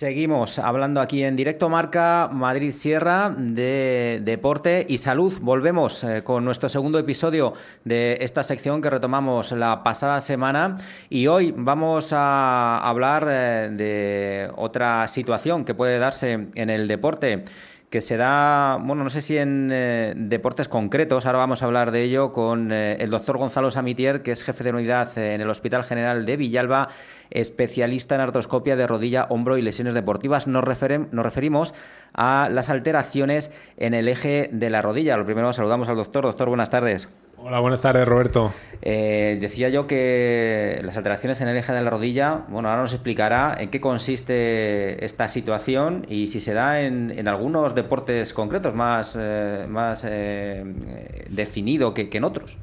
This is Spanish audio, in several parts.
Seguimos hablando aquí en Directo Marca Madrid Sierra de deporte y salud. Volvemos con nuestro segundo episodio de esta sección que retomamos la pasada semana y hoy vamos a hablar de otra situación que puede darse en el deporte, que se da, bueno, no sé si en deportes concretos. Ahora vamos a hablar de ello con el doctor Gonzalo Samitier, que es jefe de unidad en el Hospital General de Villalba, especialista en artroscopia de rodilla, hombro y lesiones deportivas. Nos referimos a las alteraciones en el eje de la rodilla. Lo primero, saludamos al doctor. Doctor, buenas tardes. Hola, buenas tardes, Roberto. Decía yo que las alteraciones en el eje de la rodilla, bueno, ahora nos explicará en qué consiste esta situación y si se da en algunos deportes concretos más definido que en otros.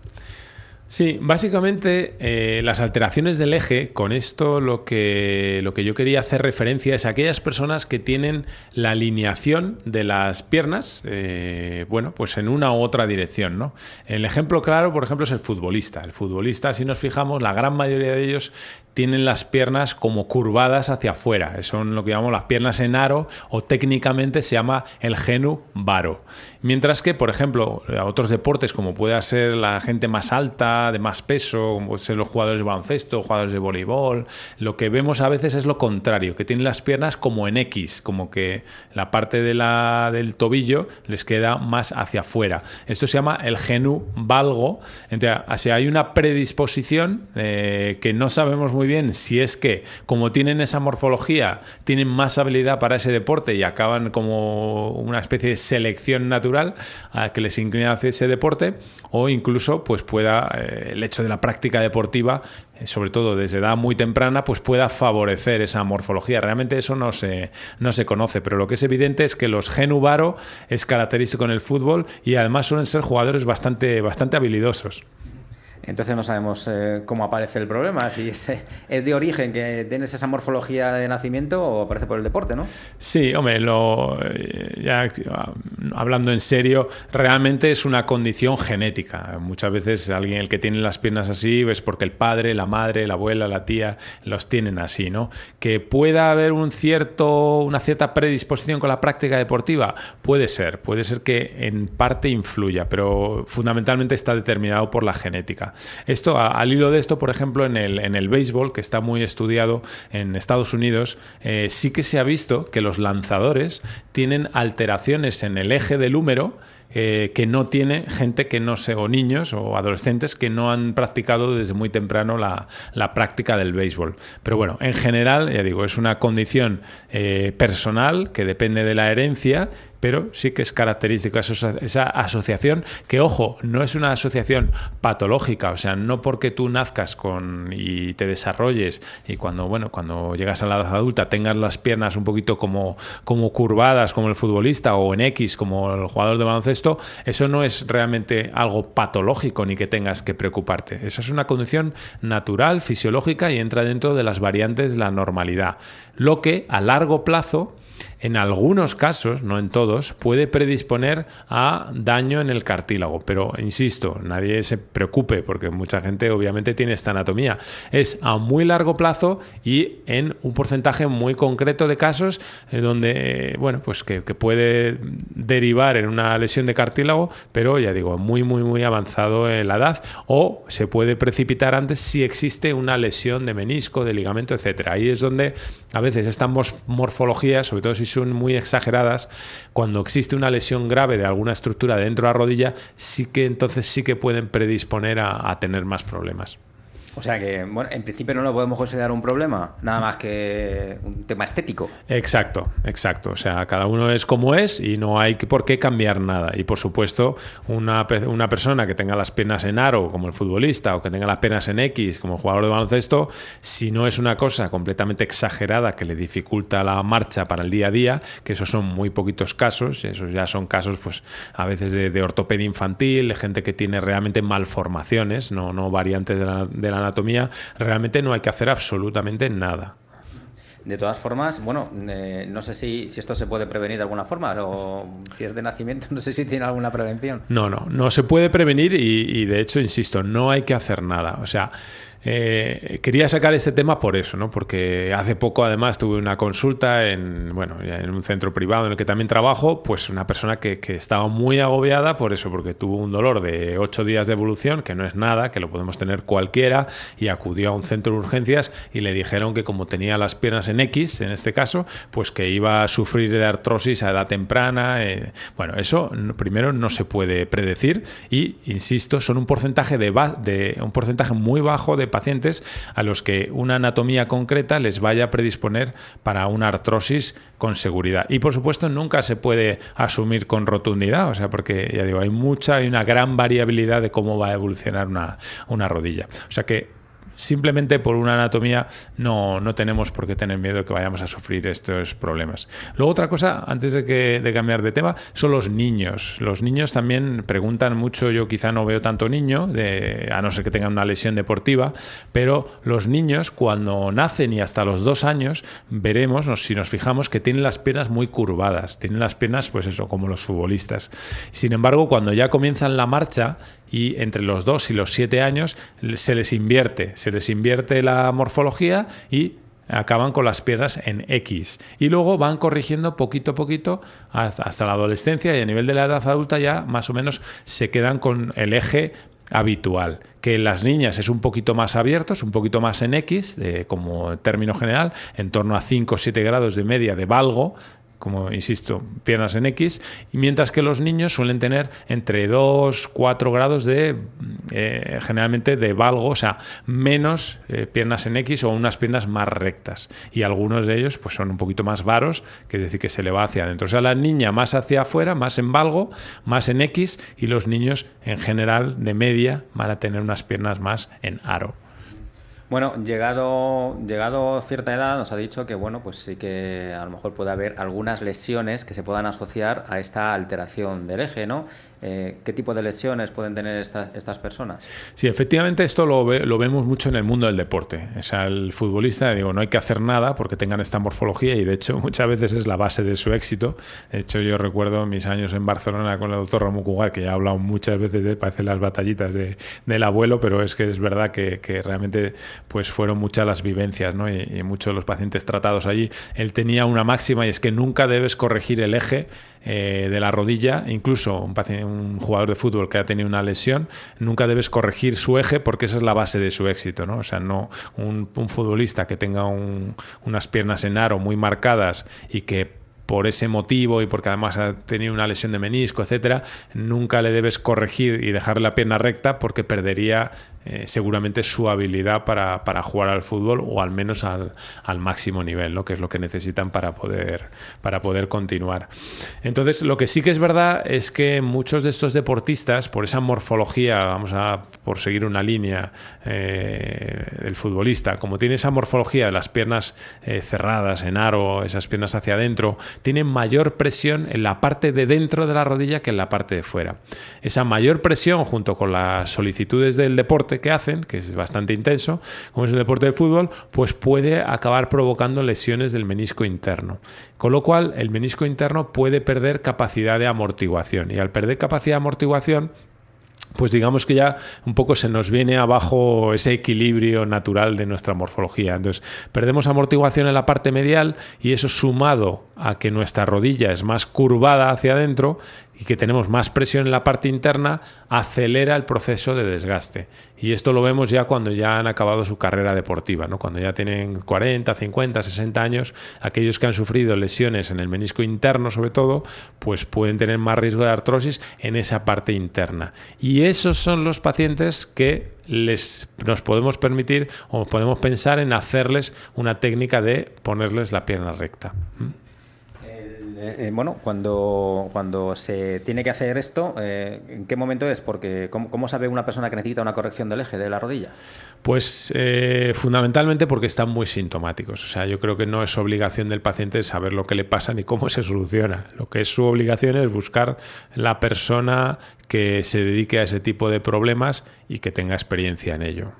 Sí, básicamente las alteraciones del eje, con esto lo que yo quería hacer referencia es a aquellas personas que tienen la alineación de las piernas, pues en una u otra dirección, ¿no? El ejemplo claro, por ejemplo, es el futbolista. El futbolista, si nos fijamos, la gran mayoría de ellos tienen las piernas como curvadas hacia afuera. Son lo que llamamos las piernas en aro, o técnicamente se llama el genu varo. Mientras que, por ejemplo, otros deportes como pueda ser la gente más alta, de más peso, como pueden ser los jugadores de baloncesto, jugadores de voleibol, lo que vemos a veces es lo contrario, que tienen las piernas como en X, como que la parte del tobillo les queda más hacia afuera. Esto se llama el genu valgo. Entonces, hay una predisposición que no sabemos muy bien si es que, como tienen esa morfología, tienen más habilidad para ese deporte y acaban como una especie de selección natural a que les inclina hacia ese deporte, o incluso pues pueda el hecho de la práctica deportiva, sobre todo desde edad muy temprana, pues pueda favorecer esa morfología. Realmente eso no se conoce, pero lo que es evidente es que los genu varo es característico en el fútbol y además suelen ser jugadores bastante habilidosos. Entonces no sabemos cómo aparece el problema, si es de origen, que tienes esa morfología de nacimiento, o aparece por el deporte, ¿no? Sí, hombre, ya hablando en serio, realmente es una condición genética. Muchas veces alguien el que tiene las piernas así es porque el padre, la madre, la abuela, la tía los tienen así, ¿no? Que pueda haber una cierta predisposición con la práctica deportiva, puede ser que en parte influya, pero fundamentalmente está determinado por la genética. Esto, al hilo de esto, por ejemplo, en el béisbol, que está muy estudiado en Estados Unidos, sí que se ha visto que los lanzadores tienen alteraciones en el eje del húmero que no tiene gente o niños o adolescentes que no han practicado desde muy temprano la práctica del béisbol. Pero bueno, en general, ya digo, es una condición personal que depende de la herencia, pero sí que es característica esa asociación, que, ojo, no es una asociación patológica. O sea, no porque tú nazcas y te desarrolles y cuando llegas a la edad adulta tengas las piernas un poquito como curvadas como el futbolista, o en X como el jugador de baloncesto, eso no es realmente algo patológico ni que tengas que preocuparte. Eso es una condición natural, fisiológica, y entra dentro de las variantes de la normalidad. Lo que a largo plazo, en algunos casos, no en todos, puede predisponer a daño en el cartílago. Pero, insisto, nadie se preocupe, porque mucha gente obviamente tiene esta anatomía. Es a muy largo plazo y en un porcentaje muy concreto de casos donde, que puede derivar en una lesión de cartílago, pero ya digo, muy, muy, muy avanzado en la edad, o se puede precipitar antes si existe una lesión de menisco, de ligamento, etcétera. Ahí es donde a veces estas morfologías, sobre todo si son muy exageradas, cuando existe una lesión grave de alguna estructura dentro de la rodilla, sí que pueden predisponer a tener más problemas. O sea que, bueno, en principio no lo podemos considerar un problema, nada más que un tema estético. Exacto. O sea, cada uno es como es y no hay por qué cambiar nada. Y, por supuesto, una persona que tenga las piernas en aro, como el futbolista, o que tenga las piernas en X, como el jugador de baloncesto, si no es una cosa completamente exagerada que le dificulta la marcha para el día a día, que esos son muy poquitos casos, esos ya son casos, pues, a veces de ortopedia infantil, de gente que tiene realmente malformaciones, no variantes de la anatomía, realmente no hay que hacer absolutamente nada. De todas formas, bueno, no sé si esto se puede prevenir de alguna forma, o si es de nacimiento, no sé si tiene alguna prevención. No se puede prevenir y de hecho, insisto, no hay que hacer nada. O sea, quería sacar este tema por eso, ¿no? Porque hace poco además tuve una consulta en un centro privado en el que también trabajo, pues una persona que estaba muy agobiada por eso, porque tuvo un dolor de 8 días de evolución, que no es nada, que lo podemos tener cualquiera, y acudió a un centro de urgencias y le dijeron que como tenía las piernas en X, en este caso, pues que iba a sufrir de artrosis a edad temprana. Bueno, eso primero no se puede predecir y, insisto, son un porcentaje muy bajo de pacientes a los que una anatomía concreta les vaya a predisponer para una artrosis con seguridad. Y por supuesto nunca se puede asumir con rotundidad, o sea, porque ya digo, hay una gran variabilidad de cómo va a evolucionar una rodilla. O sea que simplemente por una anatomía no tenemos por qué tener miedo de que vayamos a sufrir estos problemas. Luego otra cosa, antes de cambiar de tema, son los niños. Los niños también preguntan mucho, yo quizá no veo tanto niño, a no ser que tengan una lesión deportiva, pero los niños cuando nacen y hasta los 2 años veremos, si nos fijamos, que tienen las piernas muy curvadas, tienen las piernas pues eso, como los futbolistas. Sin embargo, cuando ya comienzan la marcha, y entre los 2 y los 7 años se les invierte la morfología y acaban con las piernas en X. Y luego van corrigiendo poquito a poquito hasta la adolescencia, y a nivel de la edad adulta ya más o menos se quedan con el eje habitual, que en las niñas es un poquito más abierto, es un poquito más en X, como término general, en torno a 5 o 7 grados de media de valgo, como insisto, piernas en X, y mientras que los niños suelen tener entre 2-4 grados generalmente de valgo, o sea, menos piernas en X o unas piernas más rectas. Y algunos de ellos pues son un poquito más varos, que es decir, que se le va hacia adentro. O sea, la niña más hacia afuera, más en valgo, más en X, y los niños en general de media van a tener unas piernas más en aro. Bueno, llegado cierta edad, nos ha dicho que bueno, pues sí que a lo mejor puede haber algunas lesiones que se puedan asociar a esta alteración del eje, ¿no? ¿Qué tipo de lesiones pueden tener estas personas? Sí, efectivamente esto lo vemos mucho en el mundo del deporte. O sea, el futbolista, no hay que hacer nada porque tengan esta morfología, y de hecho muchas veces es la base de su éxito. De hecho, yo recuerdo mis años en Barcelona con el doctor Ramón Cugat, que ya ha hablado muchas veces de, parece las batallitas del abuelo, pero es que es verdad que realmente pues fueron muchas las vivencias, ¿no? Y muchos de los pacientes tratados allí. Él tenía una máxima, y es que nunca debes corregir el eje de la rodilla. Incluso un jugador de fútbol que ha tenido una lesión, nunca debes corregir su eje, porque esa es la base de su éxito, ¿no? O sea, no un futbolista que tenga unas piernas en aro muy marcadas y que por ese motivo, y porque además ha tenido una lesión de menisco, etcétera, nunca le debes corregir y dejarle la pierna recta, porque perdería seguramente su habilidad para jugar al fútbol, o al menos al máximo nivel, ¿no? Que es lo que necesitan para poder continuar. Entonces, lo que sí que es verdad es que muchos de estos deportistas, por esa morfología, por seguir una línea del futbolista, como tiene esa morfología de las piernas cerradas, en aro, esas piernas hacia adentro, tienen mayor presión en la parte de dentro de la rodilla que en la parte de fuera. Esa mayor presión, junto con las solicitudes del deporte que hacen, que es bastante intenso, como es el deporte de fútbol, pues puede acabar provocando lesiones del menisco interno. Con lo cual, el menisco interno puede perder capacidad de amortiguación, y al perder capacidad de amortiguación, pues digamos que ya un poco se nos viene abajo ese equilibrio natural de nuestra morfología. Entonces, perdemos amortiguación en la parte medial, y eso, sumado a que nuestra rodilla es más curvada hacia adentro y que tenemos más presión en la parte interna, acelera el proceso de desgaste. Y esto lo vemos ya cuando ya han acabado su carrera deportiva, ¿no? Cuando ya tienen 40, 50, 60 años, aquellos que han sufrido lesiones en el menisco interno sobre todo, pues pueden tener más riesgo de artrosis en esa parte interna. Y esos son los pacientes que nos podemos permitir, o podemos pensar en hacerles una técnica de ponerles la pierna recta. Bueno, cuando se tiene que hacer esto, ¿en qué momento es? Porque ¿cómo sabe una persona que necesita una corrección del eje de la rodilla? Pues fundamentalmente porque están muy sintomáticos. O sea, yo creo que no es obligación del paciente saber lo que le pasa ni cómo se soluciona. Lo que es su obligación es buscar la persona que se dedique a ese tipo de problemas y que tenga experiencia en ello.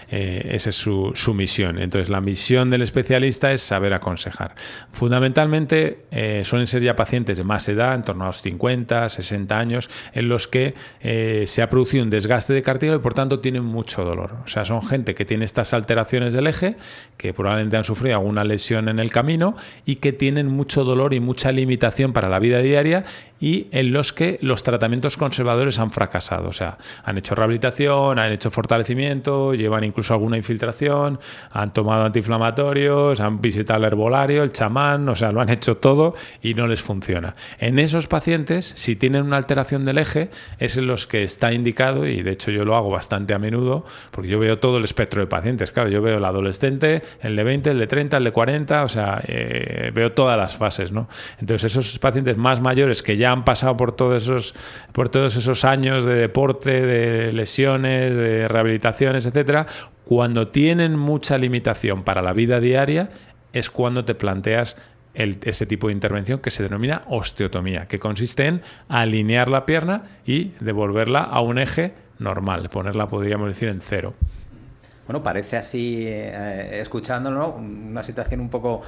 Esa es su misión. Entonces, la misión del especialista es saber aconsejar. Fundamentalmente suelen suelen ser ya pacientes de más edad, en torno a los 50, 60 años, en los que se ha producido un desgaste de cartílago y por tanto tienen mucho dolor. O sea, son gente que tiene estas alteraciones del eje, que probablemente han sufrido alguna lesión en el camino y que tienen mucho dolor y mucha limitación para la vida diaria, y en los que los tratamientos conservadores han fracasado. O sea, han hecho rehabilitación, han hecho fortalecimiento, llevan incluso alguna infiltración, han tomado antiinflamatorios, han visitado el herbolario, el chamán, o sea, lo han hecho todo y no les funciona. En esos pacientes, si tienen una alteración del eje, es en los que está indicado, y de hecho yo lo hago bastante a menudo, porque yo veo todo el espectro de pacientes. Claro, yo veo el adolescente, el de 20, el de 30, el de 40, o sea, veo todas las fases, ¿no? Entonces, esos pacientes más mayores que ya han pasado por todos esos años de deporte, de lesiones, de rehabilitaciones, etcétera, cuando tienen mucha limitación para la vida diaria, es cuando te planteas ese tipo de intervención que se denomina osteotomía, que consiste en alinear la pierna y devolverla a un eje normal, ponerla, podríamos decir, en cero. Bueno, parece así, escuchándolo, ¿no? Una situación un poco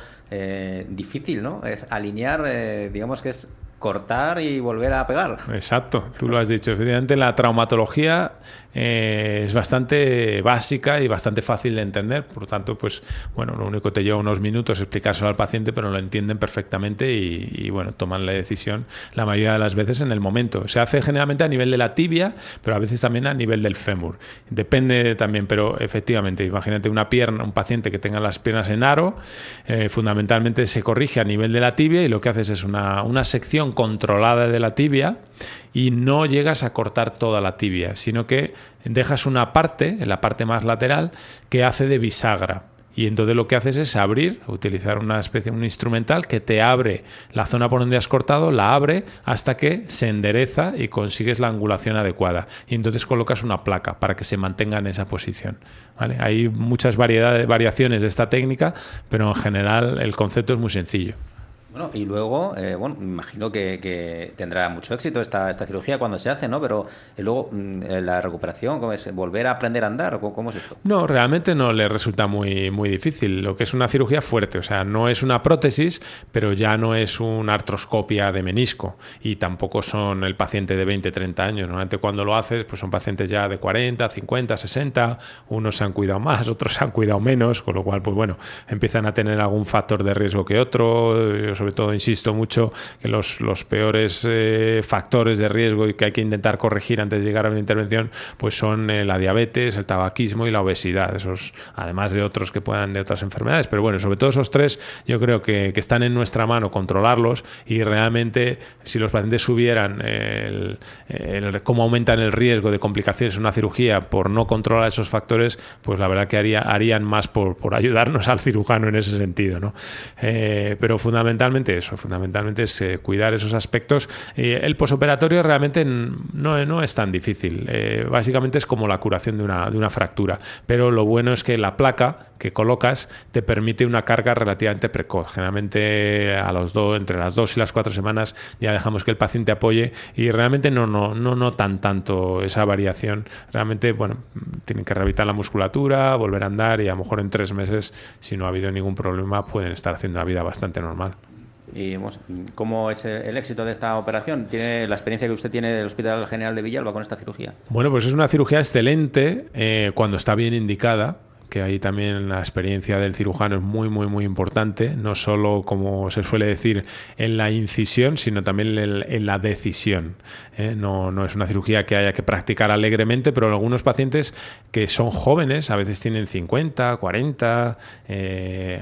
difícil, ¿no? Es alinear, digamos que es cortar y volver a pegar. Exacto, tú lo has dicho. Efectivamente, la traumatología es bastante básica y bastante fácil de entender. Por lo tanto, pues bueno, lo único que te lleva unos minutos es explicárselo al paciente, pero lo entienden perfectamente y bueno, toman la decisión la mayoría de las veces en el momento. Se hace generalmente a nivel de la tibia, pero a veces también a nivel del fémur. Depende también, pero efectivamente, imagínate una pierna, un paciente que tenga las piernas en aro, fundamentalmente se corrige a nivel de la tibia y lo que haces es una sección controlada de la tibia y no llegas a cortar toda la tibia, sino que dejas una parte, en la parte más lateral, que hace de bisagra. Y entonces lo que haces es abrir, utilizar una especie, un instrumental que te abre la zona por donde has cortado, la abre hasta que se endereza y consigues la angulación adecuada. Y entonces colocas una placa para que se mantenga en esa posición, ¿vale? Hay muchas variaciones de esta técnica, pero en general el concepto es muy sencillo. Bueno, y luego, bueno, me imagino que tendrá mucho éxito esta cirugía cuando se hace, ¿no? Pero luego, la recuperación, ¿cómo es? ¿Volver a aprender a andar? ¿Cómo es esto? No, realmente no le resulta muy, muy difícil. Lo que es una cirugía fuerte, o sea, no es una prótesis, pero ya no es una artroscopia de menisco y tampoco son el paciente de 20, 30 años. Normalmente cuando lo haces, pues son pacientes ya de 40, 50, 60, unos se han cuidado más, otros se han cuidado menos, con lo cual, pues bueno, empiezan a tener algún factor de riesgo que otro. Sobre todo, insisto mucho que los peores factores de riesgo y que hay que intentar corregir antes de llegar a una intervención, pues son la diabetes, el tabaquismo y la obesidad. Esos, además de otros que puedan de otras enfermedades. Pero bueno, sobre todo esos tres, yo creo que están en nuestra mano controlarlos, y realmente si los pacientes subieran cómo aumentan el riesgo de complicaciones en una cirugía por no controlar esos factores, pues la verdad que harían más por ayudarnos al cirujano en ese sentido, ¿no? Pero fundamentalmente es cuidar esos aspectos. El posoperatorio realmente no es tan difícil. Básicamente es como la curación de una fractura, pero lo bueno es que la placa que colocas te permite una carga relativamente precoz. Generalmente entre las 2 y las 4 semanas ya dejamos que el paciente apoye y realmente no notan tanto esa variación. Realmente, bueno, tienen que rehabilitar la musculatura, volver a andar y a lo mejor en 3 meses, si no ha habido ningún problema, pueden estar haciendo una vida bastante normal. ¿Y cómo es el éxito de esta operación? ¿Tiene la experiencia que usted tiene del Hospital General de Villalba con esta cirugía? Bueno, pues es una cirugía excelente cuando está bien indicada, que ahí también la experiencia del cirujano es muy, muy, muy importante, no solo, como se suele decir, en la incisión, sino también en la decisión. No es una cirugía que haya que practicar alegremente, pero algunos pacientes que son jóvenes, a veces tienen 50, 40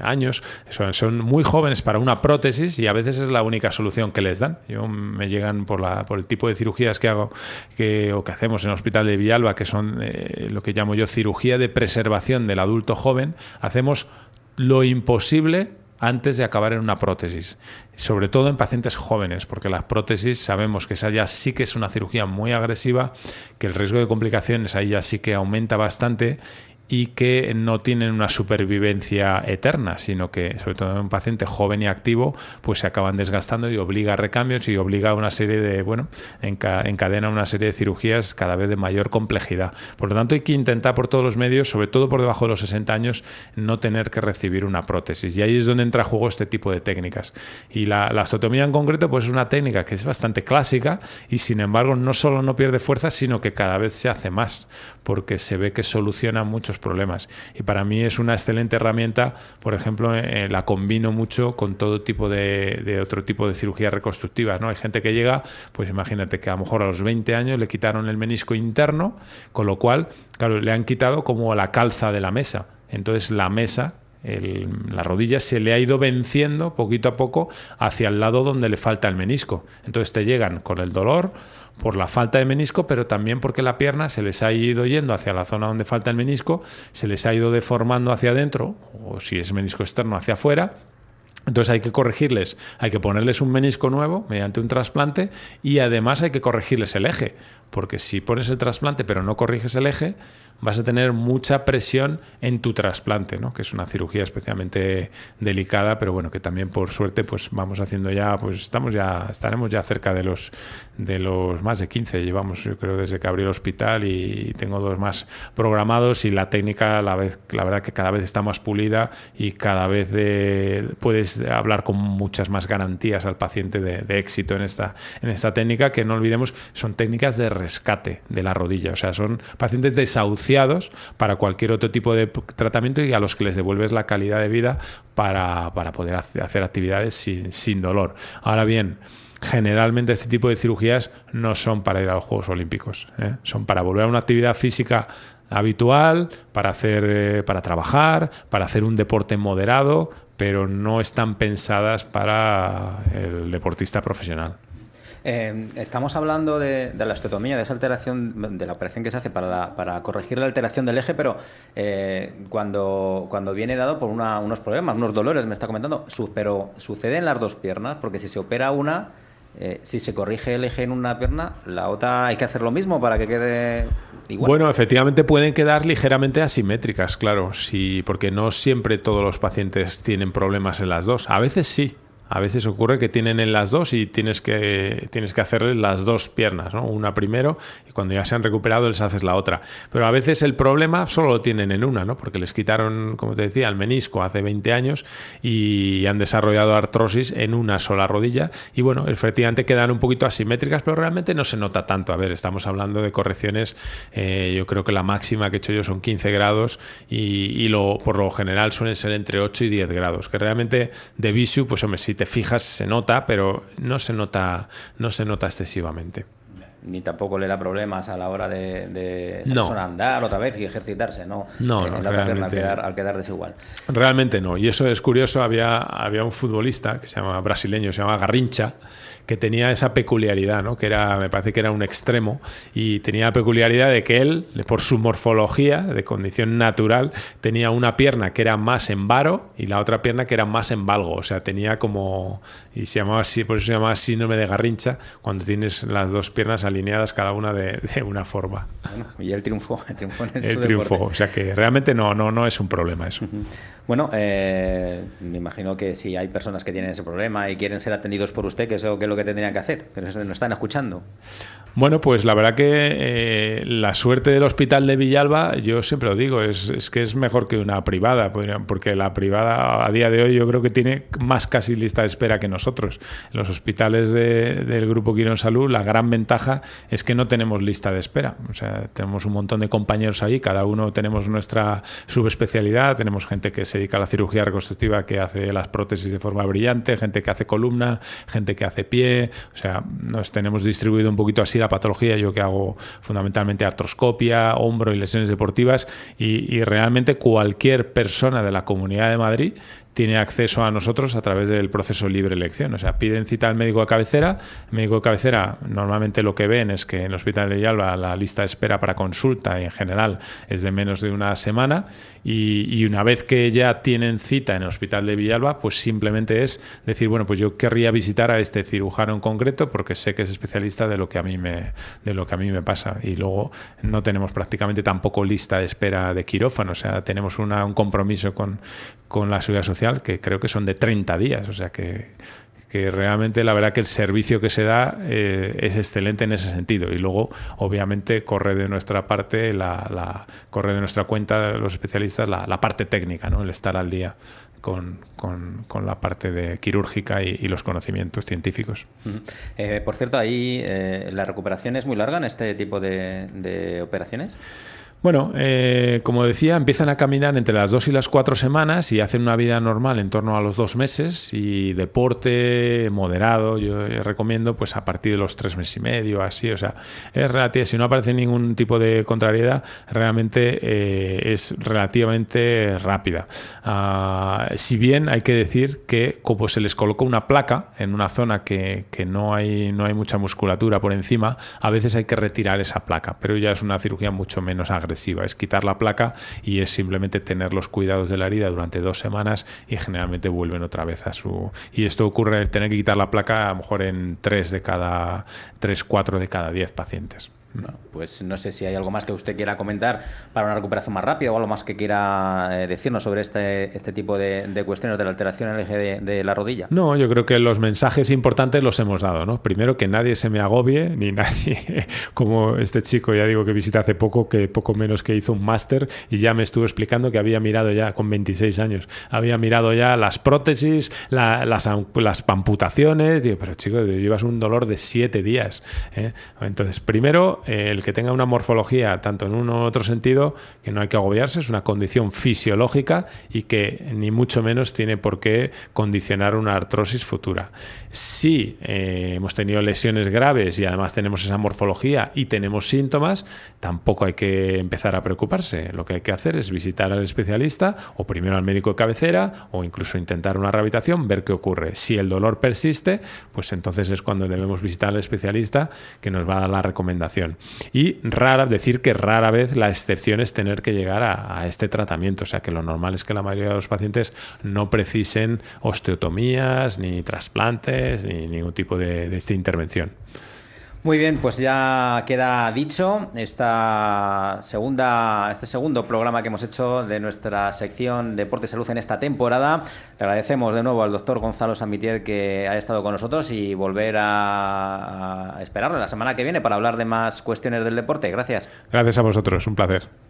años, son muy jóvenes para una prótesis y a veces es la única solución que les dan. Me llegan por el tipo de cirugías que hago o que hacemos en el Hospital de Villalba, que son lo que llamo yo cirugía de preservación del adulto joven. Hacemos lo imposible antes de acabar en una prótesis, sobre todo en pacientes jóvenes, porque las prótesis sabemos que esa ya sí que es una cirugía muy agresiva, que el riesgo de complicaciones ahí ya sí que aumenta bastante y que no tienen una supervivencia eterna, sino que, sobre todo en un paciente joven y activo, pues se acaban desgastando y obliga a recambios y obliga a una serie de, encadena una serie de cirugías cada vez de mayor complejidad. Por lo tanto, hay que intentar por todos los medios, sobre todo por debajo de los 60 años, no tener que recibir una prótesis. Y ahí es donde entra a juego este tipo de técnicas. Y la osteotomía en concreto, pues es una técnica que es bastante clásica y, sin embargo, no solo no pierde fuerza, sino que cada vez se hace más, porque se ve que soluciona muchos problemas. Y para mí es una excelente herramienta. Por ejemplo, la combino mucho con todo tipo de otro tipo de cirugías reconstructivas, ¿no? Hay gente que llega, pues imagínate que a lo mejor a los 20 años le quitaron el menisco interno, con lo cual, claro, le han quitado como la calza de la mesa. Entonces la mesa, la rodilla, se le ha ido venciendo poquito a poco hacia el lado donde le falta el menisco. Entonces te llegan con el dolor por la falta de menisco, pero también porque la pierna se les ha ido yendo hacia la zona donde falta el menisco, se les ha ido deformando hacia adentro, o si es menisco externo, hacia afuera. Entonces hay que corregirles, hay que ponerles un menisco nuevo mediante un trasplante y además hay que corregirles el eje, porque si pones el trasplante pero no corriges el eje, vas a tener mucha presión en tu trasplante, ¿no? Que es una cirugía especialmente delicada, pero bueno, que también por suerte pues vamos haciendo ya, pues estaremos ya cerca de los más de 15, llevamos yo creo desde que abrí el hospital y tengo 2 más programados y la técnica la verdad que cada vez está más pulida y cada vez puedes hablar con muchas más garantías al paciente de éxito en esta técnica, que no olvidemos son técnicas de rescate de la rodilla, o sea, son pacientes desahuciados para cualquier otro tipo de tratamiento y a los que les devuelves la calidad de vida para poder hacer actividades sin dolor. Ahora bien, generalmente este tipo de cirugías no son para ir a los Juegos Olímpicos, ¿eh? Son para volver a una actividad física habitual, para trabajar, para hacer un deporte moderado, pero no están pensadas para el deportista profesional. Estamos hablando de la osteotomía, de esa alteración, de la operación que se hace para corregir la alteración del eje, pero cuando viene dado por unos problemas, unos dolores, me está comentando, pero sucede en las 2 piernas, porque si se opera una, si se corrige el eje en una pierna, la otra hay que hacer lo mismo para que quede igual. Bueno, efectivamente pueden quedar ligeramente asimétricas, claro, sí, porque no siempre todos los pacientes tienen problemas en las 2, a veces sí. A veces ocurre que tienen en las 2 y tienes que hacerles las 2 piernas, ¿no? Una primero y cuando ya se han recuperado les haces la otra. Pero a veces el problema solo lo tienen en una, ¿no? Porque les quitaron, como te decía, el menisco hace 20 años y han desarrollado artrosis en una sola rodilla y bueno, efectivamente quedan un poquito asimétricas, pero realmente no se nota tanto. A ver, estamos hablando de correcciones, yo creo que la máxima que he hecho yo son 15 grados y por lo general suelen ser entre 8 y 10 grados, que realmente de visu, pues hombre, si te fijas se nota, pero no se nota excesivamente. Ni tampoco le da problemas a la hora de esa no. persona andar otra vez y ejercitarse, ¿no? No, en la otra pierna al quedar desigual. Realmente no. Y eso es curioso. Había un futbolista que se llama brasileño, se llama Garrincha, que tenía esa peculiaridad, ¿no? Me parece que era un extremo y tenía la peculiaridad de que él, por su morfología de condición natural, tenía una pierna que era más en varo y la otra pierna que era más en valgo. O sea, tenía como... Y se llamaba así, por eso se llamaba síndrome de Garrincha, cuando tienes las 2 piernas alineadas cada una de una forma. Bueno, y él triunfó en su deporte. O sea que realmente no es un problema eso. Uh-huh. Bueno, me imagino que si hay personas que tienen ese problema y quieren ser atendidos por usted, ¿qué es lo que tendrían que hacer? Pero nos están escuchando. Bueno, pues la verdad que la suerte del Hospital de Villalba, yo siempre lo digo, es que es mejor que una privada, porque la privada a día de hoy yo creo que tiene más casi lista de espera que nosotros. En los hospitales del Grupo Quirón Salud, la gran ventaja es que no tenemos lista de espera. O sea, tenemos un montón de compañeros ahí, cada uno tenemos nuestra subespecialidad, tenemos gente que se dedica a la cirugía reconstructiva, que hace las prótesis de forma brillante, gente que hace columna, gente que hace pie. O sea, nos tenemos distribuido un poquito así la patología, yo que hago fundamentalmente artroscopia, hombro y lesiones deportivas y realmente cualquier persona de la Comunidad de Madrid tiene acceso a nosotros a través del proceso libre elección. O sea, piden cita al médico de cabecera. El médico de cabecera normalmente lo que ven es que en el Hospital de Villalba la lista de espera para consulta en general es de menos de una semana, y una vez que ya tienen cita en el Hospital de Villalba, pues simplemente es decir, bueno, pues yo querría visitar a este cirujano en concreto porque sé que es especialista de lo que a mí me pasa. Y luego no tenemos prácticamente tampoco lista de espera de quirófano. O sea, tenemos un compromiso con la Seguridad Social que creo que son de 30 días. O sea que realmente la verdad que el servicio que se da es excelente en ese sentido. Y luego, obviamente, corre de nuestra parte, corre de nuestra cuenta los especialistas la parte técnica, ¿no? El estar al día con la parte de quirúrgica y los conocimientos científicos. Por cierto, ahí la recuperación es muy larga en este tipo de operaciones. Bueno, como decía, empiezan a caminar entre las 2 y las 4 semanas y hacen una vida normal en torno a los 2 meses, y deporte moderado yo recomiendo pues a partir de los 3 meses y medio, así. O sea, es relativo, si no aparece ningún tipo de contrariedad, realmente es relativamente rápida. Si bien hay que decir que como se les coloca una placa en una zona que no hay mucha musculatura por encima, a veces hay que retirar esa placa, pero ya es una cirugía mucho menos agresiva. Es quitar la placa y es simplemente tener los cuidados de la herida durante 2 semanas y generalmente vuelven otra vez a su... Y esto ocurre, tener que quitar la placa a lo mejor en 4 de cada 10 pacientes. Bueno, pues no sé si hay algo más que usted quiera comentar para una recuperación más rápida o algo más que quiera decirnos sobre este tipo de cuestiones de la alteración en el eje de la rodilla. No, yo creo que los mensajes importantes los hemos dado, ¿no? Primero, que nadie se me agobie, ni nadie, como este chico, ya digo, que visité hace poco, que poco menos que hizo un máster y ya me estuvo explicando que había mirado ya, con 26 años, había mirado ya las prótesis, las amputaciones. Digo, pero chico, llevas un dolor de 7 días, ¿eh? Entonces, primero, el que tenga una morfología tanto en uno u otro sentido, que no hay que agobiarse, es una condición fisiológica y que ni mucho menos tiene por qué condicionar una artrosis futura. Si hemos tenido lesiones graves y además tenemos esa morfología y tenemos síntomas, tampoco hay que empezar a preocuparse. Lo que hay que hacer es visitar al especialista o primero al médico de cabecera o incluso intentar una rehabilitación, ver qué ocurre. Si el dolor persiste, pues entonces es cuando debemos visitar al especialista, que nos va a dar la recomendación. Y decir que rara vez la excepción es tener que llegar a este tratamiento. O sea, que lo normal es que la mayoría de los pacientes no precisen osteotomías, ni trasplantes, ni ningún tipo de esta intervención. Muy bien, pues ya queda dicho este segundo programa que hemos hecho de nuestra sección Deporte y Salud en esta temporada. Le agradecemos de nuevo al doctor Gonzalo Samitier que haya estado con nosotros y volver a esperarle la semana que viene para hablar de más cuestiones del deporte. Gracias. Gracias a vosotros, un placer.